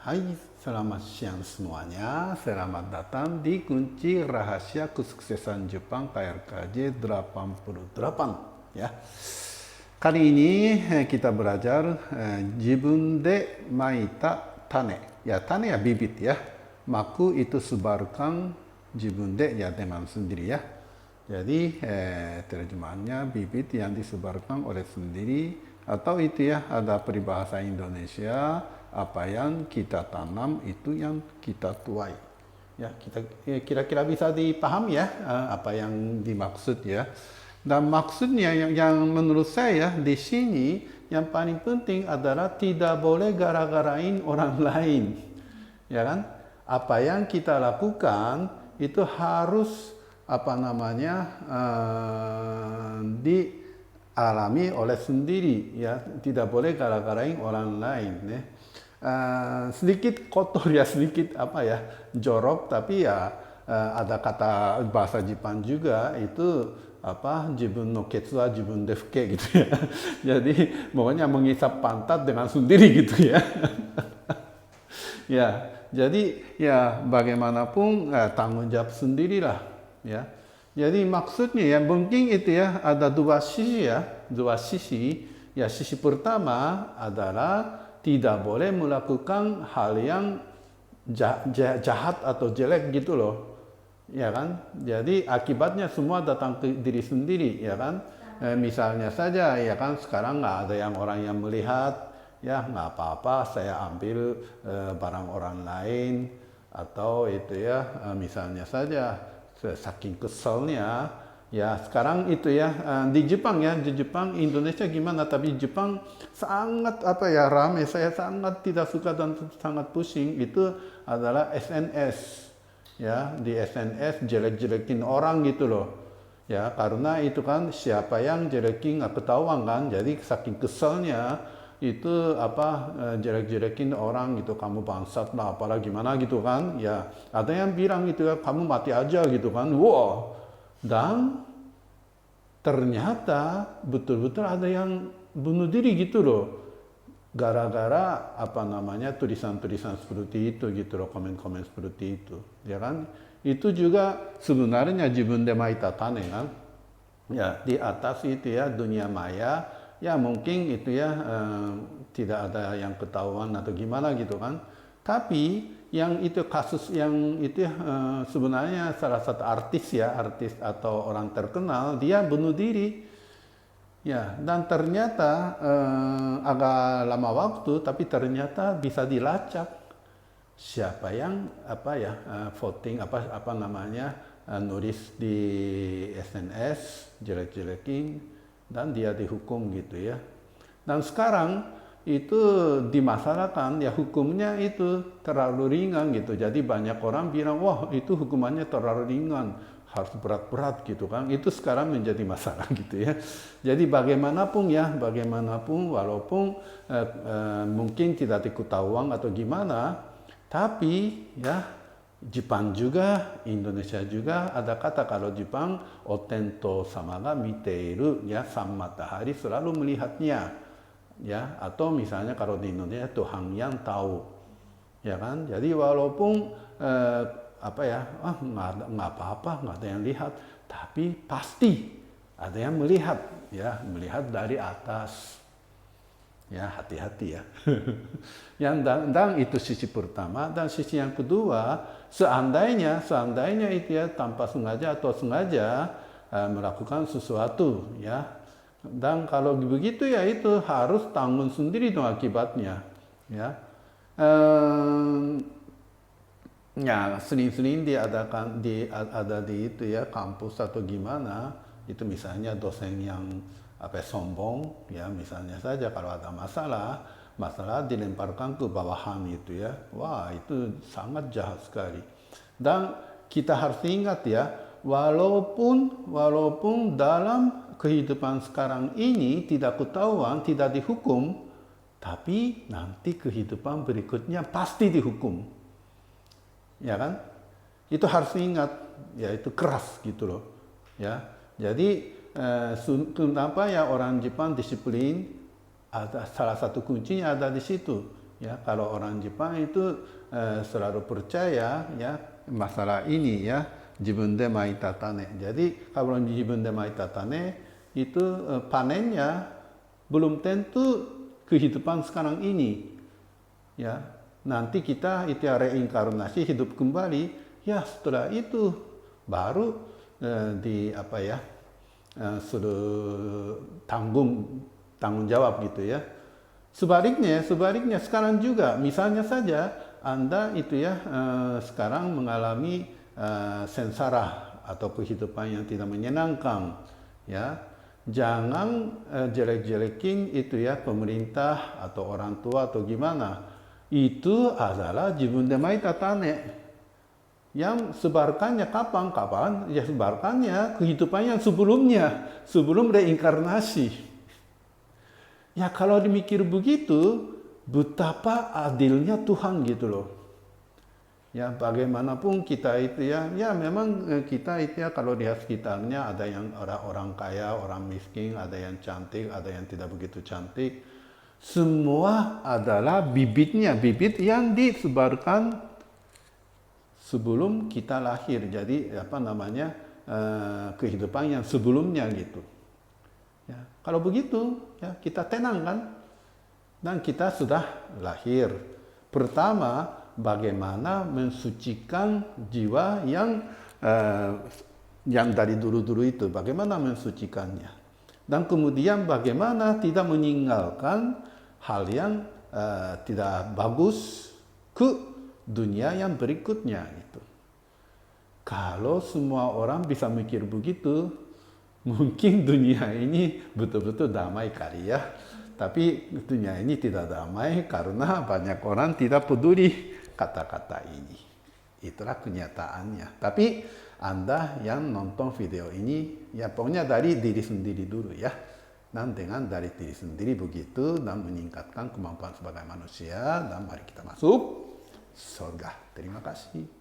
Hai, selamat siang semuanya. Selamat datang di Kunci Rahasia Kesuksesan Jepang KRKJ 88 ya. Kali ini kita belajar Jibun de maita tane. Ya, tane ya bibit ya. Maku itu sebarkan jibun de ya dengan sendiri ya. Jadi terjemahannya bibit yang disebarkan oleh sendiri, atau itu ya ada peribahasa Indonesia, apa yang kita tanam itu yang kita tuai. Ya, kita kira-kira bisa dipahami ya apa yang dimaksud ya. Dan maksudnya yang menurut saya di sini yang paling penting adalah tidak boleh gara-garain orang lain. Ya kan? Apa yang kita lakukan itu harus dialami oleh sendiri ya, tidak boleh gara-garain orang lain ya. Sedikit kotor ya, sedikit jorok, tapi ya ada kata bahasa Jepang juga itu jibun no ketsu wa jibun de fuke gitu ya. Jadi pokoknya mengisap pantat dengan sendiri gitu ya. Ya, jadi ya bagaimanapun tanggung jawab sendirilah ya. Jadi maksudnya ya mungkin itu ya ada dua sisi ya, dua sisi. Ya, sisi pertama adalah tidak boleh melakukan hal yang jahat atau jelek gitu loh. Ya kan? Jadi akibatnya semua datang ke diri sendiri ya kan? Misalnya saja ya kan, sekarang nggak ada yang orang yang melihat, ya nggak apa-apa saya ambil barang orang lain, atau itu ya misalnya saja saking keselnya ya sekarang itu ya di Jepang ya, di Jepang, Indonesia gimana, tapi Jepang sangat ramai, saya sangat tidak suka dan sangat pusing itu adalah SNS ya. Di SNS jelek-jelekin orang gitu loh ya, karena itu kan siapa yang jelekin nggak ketahuan kan, jadi saking keselnya itu jelek-jelekin orang gitu, kamu bangsat lah apalah gimana gitu kan ya. Ada yang bilang itu ya kamu mati aja gitu kan. Wow, dan ternyata betul-betul ada yang bunuh diri gitu loh, gara-gara tulisan-tulisan seperti itu gitu loh, komen-komen seperti itu ya kan. Itu juga sebenarnya jibun de maita tane kan ya, di atas itu ya dunia maya ya, mungkin itu ya tidak ada yang ketahuan atau gimana gitu kan. Tapi yang itu kasus yang itu ya sebenarnya salah satu artis ya, artis atau orang terkenal, dia bunuh diri ya. Dan ternyata agak lama waktu, tapi ternyata bisa dilacak siapa yang voting nulis di SNS jelek-jelekin, dan dia dihukum gitu ya. Dan sekarang itu dimasalahkan ya, hukumnya itu terlalu ringan gitu. Jadi banyak orang bilang wah itu hukumannya terlalu ringan, harus berat-berat gitu kan. Itu sekarang menjadi masalah gitu ya. Jadi bagaimanapun walaupun mungkin tidak diketahuan atau gimana, tapi ya Jepang juga, Indonesia juga ada kata kalau Jepang, otento sama ga miteiru ya, sang matahari selalu melihatnya ya, atau misalnya kalau di Indonesia Tuhan yang tahu ya kan. Jadi walaupun nggak apa-apa, nggak ada yang lihat, tapi pasti ada yang melihat ya, melihat dari atas ya, hati-hati ya. Dan itu sisi pertama. Dan sisi yang kedua, seandainya itu ya tanpa sengaja atau sengaja melakukan sesuatu ya, dan kalau begitu ya itu harus tanggung sendiri dong akibatnya ya. Ya sering-sering ada di itu ya kampus atau gimana, itu misalnya dosen yang sombong ya, misalnya saja kalau ada masalah dilemparkan ke bawahan itu ya. Wah, itu sangat jahat sekali. Dan kita harus ingat ya, walaupun dalam kehidupan sekarang ini tidak ketahuan, tidak dihukum, tapi nanti kehidupan berikutnya pasti dihukum. Ya kan? Itu harus ingat, ya itu keras gitu loh. Ya. Jadi kenapa ya orang Jepang disiplin? Ada salah satu kuncinya ada di situ. Ya, kalau orang Jepang itu selalu percaya ya masalah ini ya, jibun de maita tane. Jadi kalau jibun de maita tane itu panennya belum tentu kehidupan sekarang ini. Ya, nanti kita itu reinkarnasi hidup kembali. Ya, setelah itu baru di apa ya sudah tanggung jawab gitu ya. Sebaliknya sekarang juga, misalnya saja Anda itu ya sekarang mengalami sengsara atau kehidupan yang tidak menyenangkan, ya jangan jelek-jelekin itu ya pemerintah atau orang tua atau gimana. Itu adalah jibun demai tatane. Yang sebarkannya kapan? Ya sebarkannya kehidupan yang sebelumnya, sebelum reinkarnasi. Ya kalau dimikir begitu, betapa adilnya Tuhan gitu loh. Ya bagaimanapun kita itu ya memang kita itu ya kalau di sekitarnya ada yang orang kaya, orang miskin, ada yang cantik, ada yang tidak begitu cantik. Semua adalah bibit yang disebarkan sebelum kita lahir. Jadi apa namanya kehidupan yang sebelumnya gitu. Ya, kalau begitu, ya kita tenang kan, dan kita sudah lahir. Pertama, bagaimana mensucikan jiwa yang dari dulu-dulu itu, bagaimana mensucikannya, dan kemudian bagaimana tidak meninggalkan hal yang tidak bagus ke dunia yang berikutnya gitu. Kalau semua orang bisa mikir begitu, mungkin dunia ini betul-betul damai kali ya. Tapi dunia ini tidak damai karena banyak orang tidak peduli kata-kata ini. Itulah kenyataannya. Tapi Anda yang nonton video ini, ya pokoknya dari diri sendiri dulu ya. Dan dengan dari diri sendiri begitu, dan meningkatkan kemampuan sebagai manusia, dan mari kita masuk surga. Terima kasih.